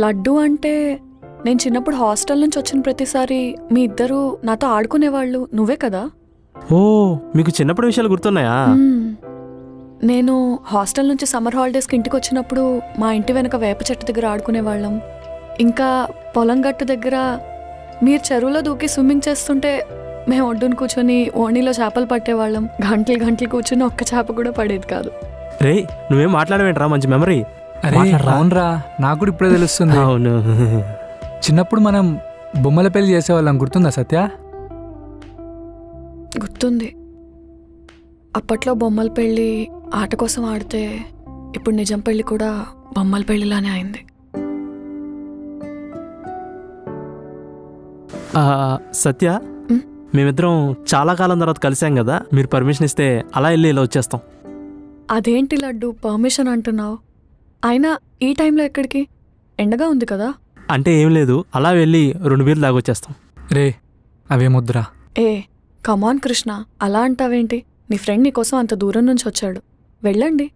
లడ్డు అంటే నేను చిన్నప్పుడు హాస్టల్ నుంచి వచ్చిన ప్రతిసారి మీ ఇద్దరు నాతో ఆడుకునేవాళ్ళు నువ్వే కదా? ఓ, మీకు చిన్నప్పుడు విషయాలు గుర్తున్నాయా? నేను హాస్టల్ నుంచి సమ్మర్ హాలిడేస్కి ఇంటికి వచ్చినప్పుడు మా ఇంటి వెనక వేప చెట్టు దగ్గర ఆడుకునేవాళ్ళం. ఇంకా పొలం గట్టు దగ్గర మీరు చెరువులో దూకి స్విమ్మింగ్ చేస్తుంటే మేము ఒడ్డును కూర్చొని ఓణీలో చేపలు పట్టేవాళ్ళం. గంటలు గంటలు కూర్చొని ఒక్క చేప కూడా పడేది కాదు. రే, నువ్వేం మాట్లాడవేంట్రా, మంచి మెమరీ. అరే అవునరా, నాకు కూడా ఇప్పుడే తెలుస్తుంది. అవును. చిన్నప్పుడు మనం బొమ్మల పెళ్లి చేసేవాళ్ళం, గుర్తుందా సత్య? గుర్తుంది. అప్పట్లో బొమ్మల పెళ్ళి ఆట కోసం ఆడితే ఇప్పుడు నిజం పెళ్ళి కూడా బొమ్మల పెళ్ళిలానే అయింది. సత్య, మేమిద్దరం చాలా కాలం తర్వాత కలిసాం కదా, మీరు పర్మిషన్ ఇస్తే అలా వెళ్ళి ఇలా వచ్చేస్తాం. అదేంటి లడ్డు పర్మిషన్ అంటున్నావు? అయినా ఈ టైంలో ఎక్కడికి? ఎండగా ఉంది కదా. అంటే ఏం లేదు, అలా వెళ్ళి 2 బీర్లు తాగొచ్చేస్తాం. రే అవేమొద్దురా. ఏ కమాన్ కృష్ణ, అలా అంటావేంటి? నీ ఫ్రెండ్ నీకోసం అంత దూరం నుంచి వచ్చాడు. వెళ్ళండి.